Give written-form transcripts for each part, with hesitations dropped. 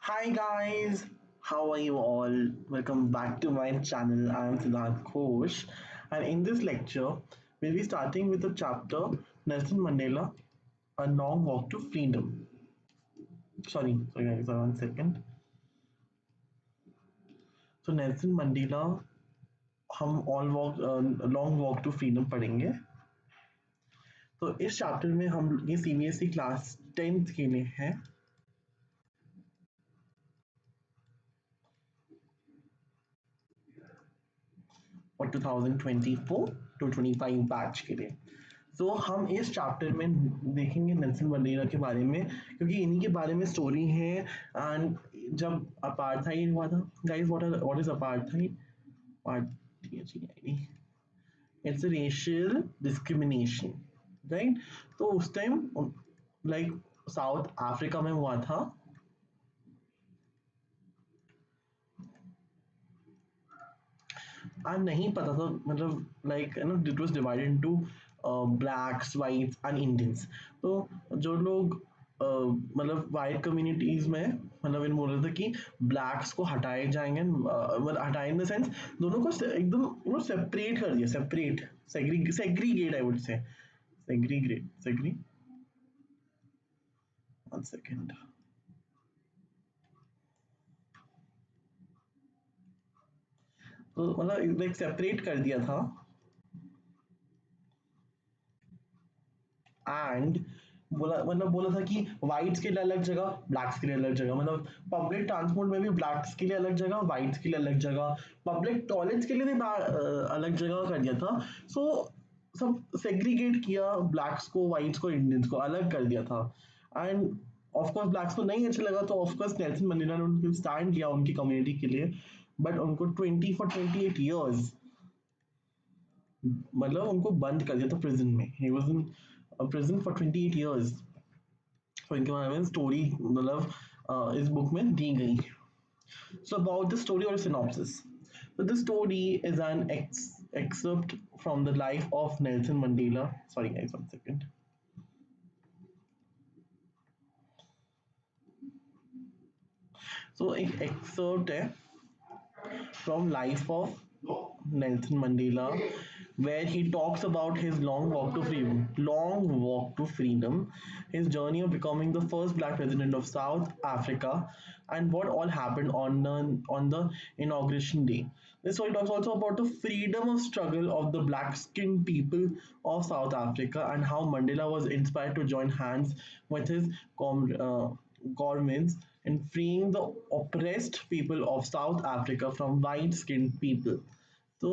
Hi guys, how are you all? Welcome back to my channel. I am Siddharth Ghosh, and in this lecture, we'll be starting with the chapter Nelson Mandela, A Long Walk to Freedom. Sorry guys, 1 second. So Nelson Mandela, हम all walk long walk to freedom पढ़ेंगे। तो इस chapter में हम ये CBSE class 10th के लिए है और 2024 टू 25 बैच के लिए। तो हम इस चैप्टर में देखेंगे नेल्सन मंडेला के बारे में, क्योंकि इन्हीं के बारे में स्टोरी है। एंड जब अपार्थाइड हुआ था, guys, what is apartheid? It's racial discrimination, right? तो उस टाइम लाइक साउथ अफ्रीका में हुआ था। नहीं पता था, मतलब like it was divided into blacks, whites and Indians. तो जो लोग मतलब वाइट कम्युनिटीज में मतलब इन बोल रहे थे कि ब्लैक्स को हटाए जाएंगे, मतलब हटाए इन द सेंस दोनों को एकदम सेपरेट कर दिया, separate, segregate, I would say सेग्री 1 second. तो मतलब लाइक सेपरेट कर दिया था। एंड बोला था कि व्हाइट्स के लिए अलग जगह, ब्लैक्स के लिए अलग जगह, मतलब पब्लिक ट्रांसपोर्ट में भी ब्लैक्स के लिए अलग जगह, व्हाइट्स के लिए अलग जगह, पब्लिक टॉयलेट्स के लिए भी अलग जगह कर दिया था। सो सब सेग्रीगेट किया, ब्लैक्स को, व्हाइट्स को, इंडियंस को अलग कर दिया था। एंड ऑफकोर्स ब्लैक्स को नहीं अच्छा लगा, तो ऑफकोर्स नेल्सन मंडेला ने उनको स्टैंड लिया उनकी कम्युनिटी के लिए। बट उनको 28 ईयर्स मतलब उनको बंद कर दिया था प्रिजन में। He was in prison for 28 years. तो इनके बारे में स्टोरी मतलब इस बुक में दी गई। So about the story or synopsis. So the story is an excerpt from the life of Nelson Mandela. Sorry guys, 1 second. So एक excerpt है from life of Nelson Mandela, where he talks about his long walk to freedom, his journey of becoming the first Black president of South Africa, and what all happened on the inauguration day. This story talks also about the freedom of struggle of the black-skinned people of South Africa and how Mandela was inspired to join hands with his governments in freeing the oppressed people of South Africa from white-skinned people. तो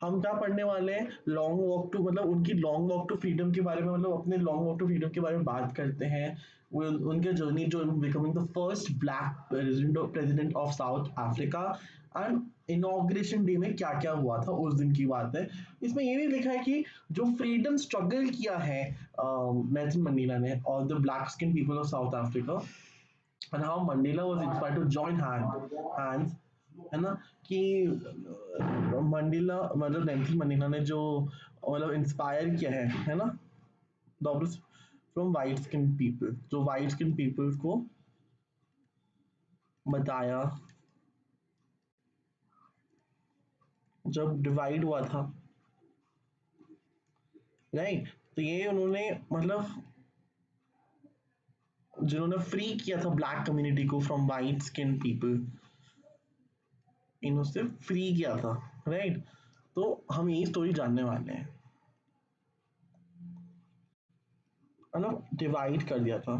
हम क्या पढ़ने वाले हैं? Long walk to, मतलब उनकी long walk to freedom के बारे में, मतलब अपने लॉन्ग वॉक टू फ्रीडम के बारे में बात करते हैं। वो उनके जर्नी जो becoming the first black president of South Africa, and inauguration day में क्या क्या हुआ था उस दिन की बात है। इसमें ये भी लिखा है कि जो फ्रीडम स्ट्रगल किया है नेल्सन मंडेला ने और the black skin people of South Africa, and how Mandela was inspired to join hands, है ना? कि मंडेला मतलब नेल्सन मंडेला ने जो मतलब इंस्पायर किया है ना, doctors from white skin people, जो वाइट स्किन पीपल को बताया जब डिवाइड हुआ था, राइट? तो ये उन्होंने मतलब जिन्होंने फ्री किया था ब्लैक कम्युनिटी को फ्रॉम वाइट स्किन पीपल, इन्होंने फ्री किया था, राइट? तो हम यही स्टोरी जानने वाले हैं। मतलब डिवाइड कर दिया था।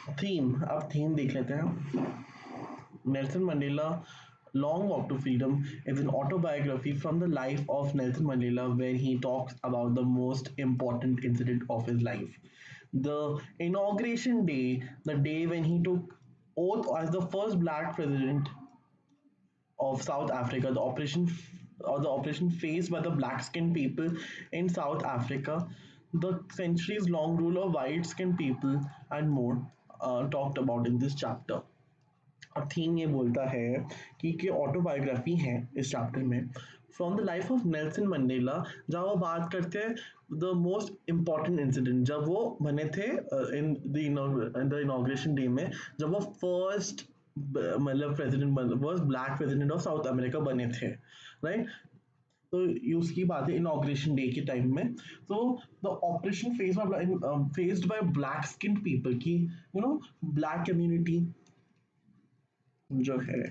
अब थीम देख लेते हैं। Nelson Mandela Long Walk to Freedom is an autobiography from the life of Nelson Mandela, where he talks about the most important incident of his life. The inauguration day, the day when he took oath as the first black president of South Africa, the operation faced by the black skinned people in South Africa, the centuries long rule of white skinned people, and more talked about in this chapter. अब theme ये बोलता है कि autobiography है इस chapter में, from the life of Nelson Mandela, जहाँ वो बात करते हैं द मोस्ट इम्पॉर्टेंट इंसिडेंट जब वो बने थे इन द इनॉग्रेशन डे में, जब वो फर्स्ट मतलब president first black president of south America बने थे, राइट। तो ये उसकी बात है इनॉग्रेशन डे के टाइम में। तो the operation faced by black skin people की, ब्लैक कम्युनिटी जो है,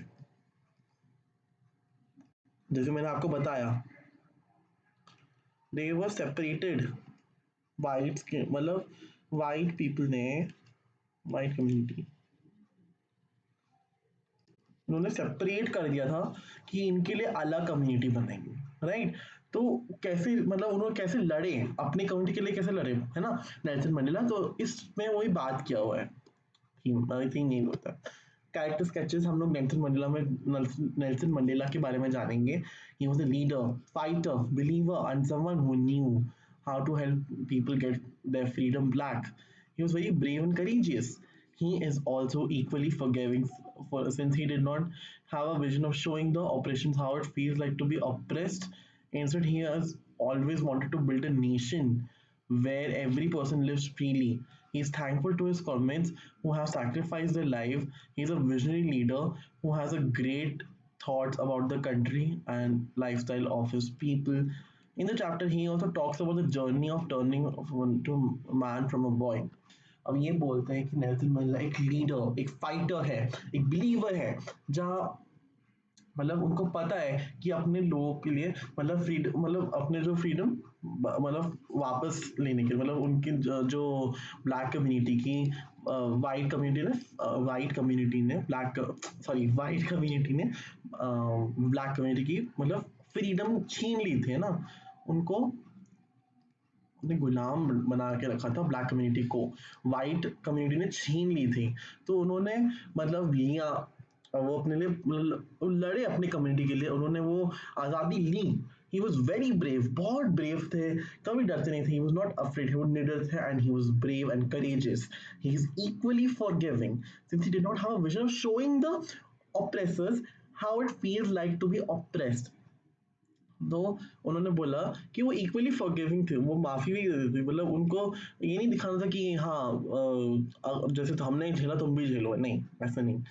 जैसे मैंने आपको बताया, दे वर सेपरेटेड, वाइट मतलब वाइट पीपल ने, वाइट कम्युनिटी उन्होंने सेपरेट कर दिया था कि इनके लिए अलग कम्युनिटी बनाएंगे, राइट। तो कैसे मतलब उन्होंने कैसे लड़े अपनी कम्युनिटी के लिए, कैसे लड़े, है ना, नेल्सन मंडेला। तो इसमें वही बात किया हुआ है, थीम आई थिंक यही होता है। कैरेक्टर स्केचेस हम लोग नेल्सन मंडेला में, नेल्सन मंडेला के बारे में जानेंगे। He was a leader, fighter, believer and someone who knew how to help people get their freedom back. He was very brave and courageous. He is also equally forgiving, since he did not have a vision of showing the oppressions how it feels like to be oppressed. Instead, he has always wanted to build a nation where every person lives freely. He is thankful to his comrades who have sacrificed their life. He is a visionary leader who has a great thoughts about the country and lifestyle of his people. In the chapter, he also talks about the journey of turning to a man from a boy. अब ये बोलते हैं कि Nelson Mandela एक leader, एक fighter है, एक believer है, जहाँ मतलब उनको पता है कि अपने लोगों के लिए मतलब फ्रीडम, मतलब अपने जो फ्रीडम मतलब वापस लेने के लिए, मतलब उनकी जो ब्लैक कम्युनिटी की, वाइट कम्युनिटी ने ब्लैक, सॉरी वाइट कम्युनिटी ने ब्लैक कम्युनिटी की मतलब फ्रीडम छीन ली थी, है ना, उनको अपने गुलाम बना के रखा था ब्लैक कम्युनिटी को, वाइट कम्युनिटी ने छीन ली थी। तो उन्होंने मतलब लिया, वो अपने लिए मतलब लड़े अपनी कम्युनिटी के लिए, उन्होंने वो आज़ादी ली। ही वॉज वेरी ब्रेव, बहुत ब्रेव थे, कभी डरते नहीं थे। ही वॉज नॉट अफ्रेड, वो निडर थे, and he was brave and courageous. He is equally forgiving, since he did not have a vision of showing the oppressors how it feels like to be oppressed. तो उन्होंने बोला कि वो equally forgiving थे, वो माफ़ी भी दे देते थे, मतलब उनको ये नहीं दिखाना था कि हाँ जैसे तो हमने झेला तुम भी झेलो, नहीं ऐसा नहीं।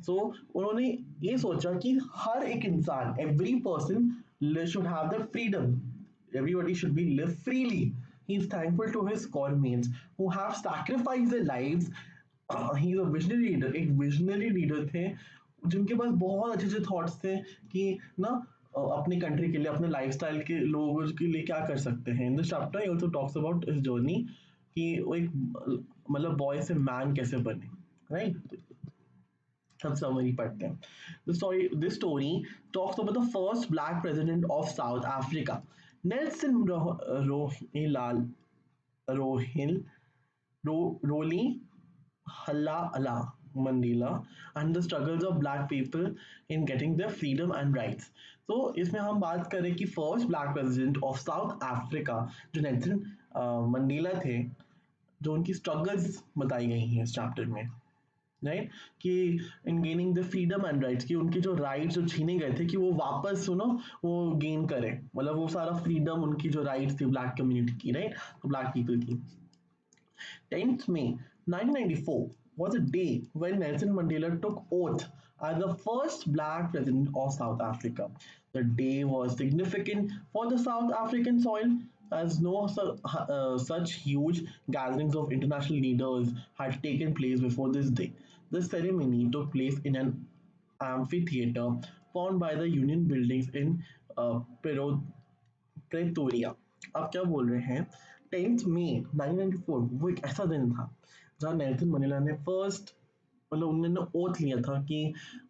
सो उन्होंने ये सोचा कि हर एक इंसान, every person should have the freedom, everybody should be live freely. He is thankful to his comrades who have sacrificed their lives. He is a visionary leader, एक विजनरी लीडर थे जिनके पास बहुत अच्छे अच्छे थॉट्स थे कि ना अपनी कंट्री के लिए, अपने लाइफस्टाइल के लोगों के लिए क्या कर सकते हैं। In this chapter he also talks about इस जर्नी कि वो एक मतलब बॉय से मैन कैसे बने, राइट। हम समरी पढ़ते हैं। This story talks about the first black president of South Africa, Nelson Rohilal Rohil Roli Hala Mandela, and the struggles of black people in getting their freedom and rights. तो इसमें हम बात करें कि first black president of South Africa जो Nelson Mandela थे, जो उनकी स्ट्रगल्स बताई गई हैं इस चैप्टर में, राइट। कि in gaining the freedom and rights, कि उनके जो राइट्स जो छीने गए थे कि वो वापस वो गेन करें, मतलब वो सारा फ्रीडम, उनकी जो राइट्स थी ब्लैक कम्युनिटी की, राइट, तो ब्लैक पीपल की। 10th May 1994 was a day when Nelson Mandela took oath as the first black president of South Africa. The day was significant for the South African soil as no such huge gatherings of international leaders had taken place before this day. The ceremony took place in an amphitheater formed by the Union buildings in Pretoria. आप क्या बोल रहे हैं, 10 मई 1994 वो एक ऐसा दिन था जहाँ नेल्सन मंडेला ने फर्स्ट मतलब उन्होंने ओथ लिया था कि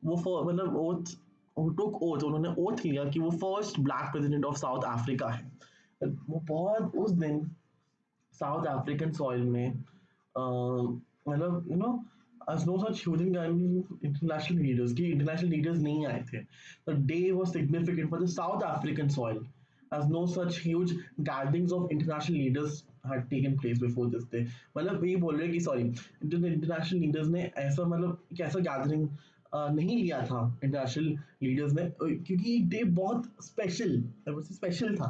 मतलब ओथ उन्होंने ओथ लिया कि वो first black president of South Africa है। वो बहुत उस दिन साउथ अफ्रीकन सॉइल में मतलब as no such huge international leaders कि international leaders नहीं आए थे। The day was significant for the South African soil as no such huge gatherings of international leaders had taken place before this day। मतलब ये बोल रहे हैं कि सॉरी इंटरनेशनल लीडर्स ने ऐसा मतलब एक ऐसा गैदरिंग नहीं लिया था इंटरनेशनल लीडर्स ने, क्योंकि डे बहुत स्पेशल स्पेशल था,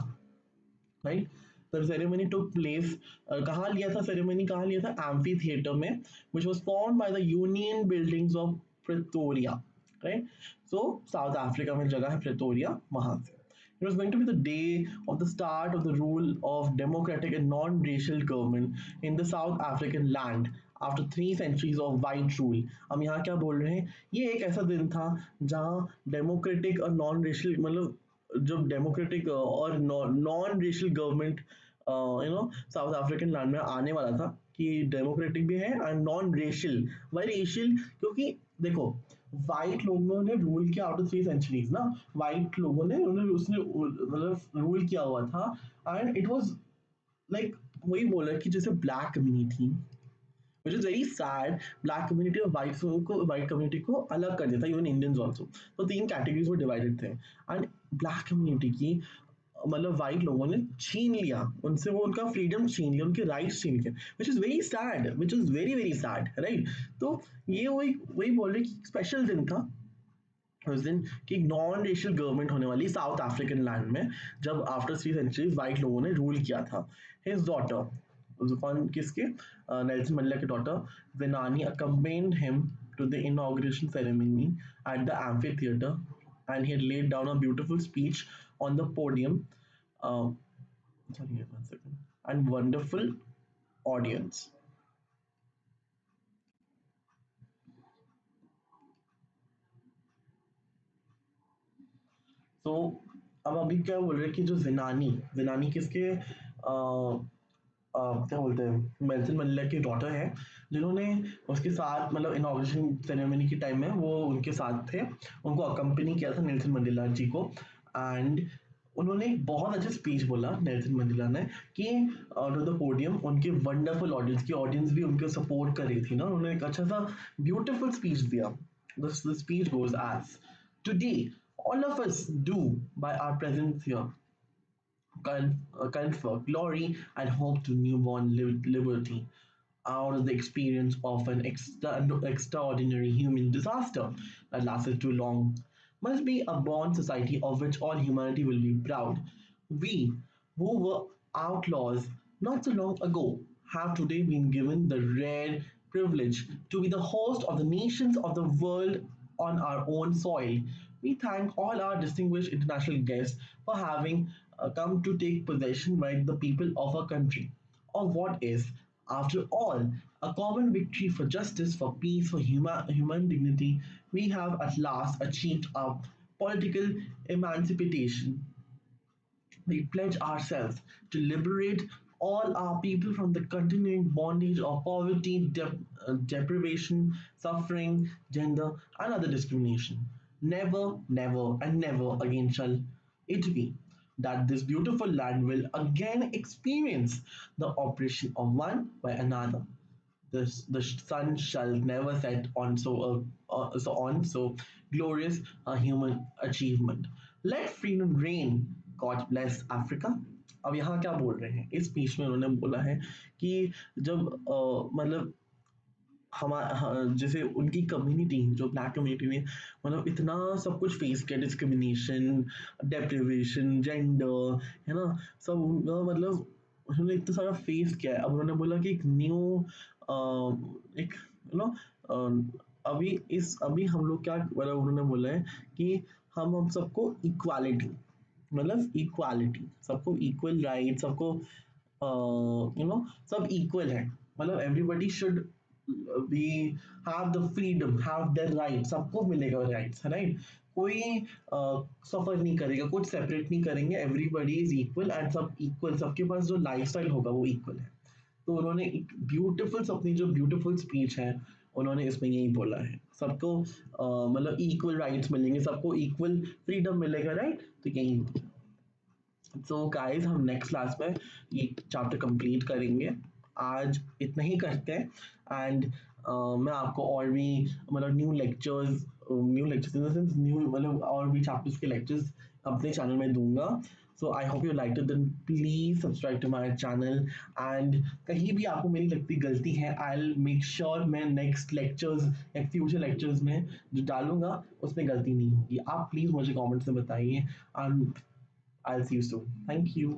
right? The ceremony took place, कहाँ लिया था सेरेमनी, कहाँ लिया था? एम्फी थिएटर में, which was form by the union buildings of Pretoria, right? So south Africa में जगह है प्रिटोरिया, वहां से it was going to be the day of the start of the rule of democratic and non-racial government in the South African land after 3 centuries of white rule. हम यहाँ क्या बोल रहे हैं, ये एक ऐसा दिन था जहाँ डेमोक्रेटिक और नॉन रेशियल, मतलब जब डेमोक्रेटिक और non racial government South African land में आने वाला था, कि डेमोक्रेटिक भी है and non racial. Why racial? क्योंकि देखो, वाइट लोगों ने रूल किया आफ्टर 3 सेंचुरीज ना, वाइट लोगों ने उन्होंने उसने मतलब रूल किया हुआ था, एंड इट वाज लाइक, वही बोला कि जैसे black community, which is very sad, black community और वाइट कम्युनिटी को अलग कर देता, इवन इंडियंस ऑल्सो, तो 3 कैटेगरीज में डिवाइडेड थे, एंड ब्लैक कम्युनिटी की मतलब वाइट लोगों ने छीन लिया उनसे, वो उनका फ्रीडम छीन लिया, उनके राइट्स छीन लिया, which is very sad, which is very very sad, right? तो ये वही वही बोल रहे कि स्पेशल दिन था उस दिन, कि नॉन रेशियल गवर्नमेंट होने वाली साउथ अफ्रीकन लैंड में, जब आफ्टर 3 सेंचुरीज वाइट लोगों ने रूल किया था। हिज डॉटर, कौन किसके, नेल्सन मंडेला के daughter Zenani accompanied him to the inauguration ceremony at the amphitheater, and he had laid down a beautiful speech on the podium. Uh, sorry, 1 second. And wonderful audience. तो अब अभी क्या बोल रहे हैं कि जो जिनानी जिनानी किसके क्या बोलते हैं, मेल्सन मंडेला की डॉटर है, जिन्होंने उसके साथ मतलब इनॉग्रेशन सेरेमनी के टाइम में वो उनके साथ थे, उनको अकम्पनी किया था नेल्सन मंडेला जी को, एंड उन्होंने एक बहुत अच्छा स्पीच बोला नेल्सन मंडेला ने, कि टू द पोडियम, उनके वंडरफुल ऑडियंस की ऑडियंस भी उनको सपोर्ट कर रही थी ना, उन्होंने एक अच्छा सा ब्यूटीफुल स्पीच दिया। The speech goes as, today all of us do by our presence here confer glory and hope to newborn liberty out of the experience of an extraordinary human disaster that lasted too long, must be a born society of which all humanity will be proud. We, who were outlaws not so long ago, have today been given the rare privilege to be the host of the nations of the world on our own soil. We thank all our distinguished international guests for having come to take possession by the people of our country, or what is, after all, a common victory for justice, for peace, for human dignity. We have at last achieved our political emancipation. We pledge ourselves to liberate all our people from the continuing bondage of poverty, deprivation, suffering, gender, and other discrimination. Never, never, and never again shall it be that this beautiful land will again experience the oppression of one by another. The sun shall never set on so glorious a human achievement. Let freedom reign. God bless Africa. अब यहाँ क्या बोल रहे हैं इस speech में, उन्होंने बोला है कि जब मतलब हमारा जैसे उनकी कम्युनिटी, जो ब्लैक कम्युनिटी ने मतलब इतना सब कुछ फेस किया, डिस्क्रिमिनेशन, डेप्रिवेशन, जेंडर, है ना, सब मतलब उन्होंने इतना सारा फेस किया है। अब उन्होंने बोला कि एक न्यू एक अभी हम लोग क्या मतलब उन्होंने बोला है कि हम सबको इक्वालिटी, मतलब इक्वालिटी, सबको इक्वल राइट, सबको सब इक्वल है, मतलब everybody should be have the freedom, have the right, सबको मिलेगा राइट्स, राइट? कोई सफर नहीं करेगा, कुछ सेपरेट नहीं करेंगे, एवरीबडी इज इक्वल एंड सब इक्वल, सबके पास जो लाइफस्टाइल होगा वो इक्वल है। तो उन्होंने एक ब्यूटीफुल, अपनी जो ब्यूटीफुल स्पीच है उन्होंने इसमें यही बोला है, सबको मतलब इक्वल राइट्स मिलेंगे, सबको इक्वल फ्रीडम मिलेगा, राइट? तो यही। सो गाइस, हम नेक्स्ट क्लास में ये चैप्टर कंप्लीट करेंगे, आज इतना ही करते हैं, एंड मैं आपको और भी मतलब new lectures in the sense new मतलब और भी चैप्टर्स के लेक्चर्स अपने चैनल में दूंगा। So I hope you like it, then please subscribe to my channel. And कहीं भी आपको मेरी लगती गलती है, आई विल मेक श्योर मैं नेक्स्ट लेक्चर्स या फ्यूचर लेक्चर्स में जो डालूंगा उसमें गलती नहीं होगी। आप प्लीज मुझे कमेंट्स में बताइए, and I will see you soon. Thank you.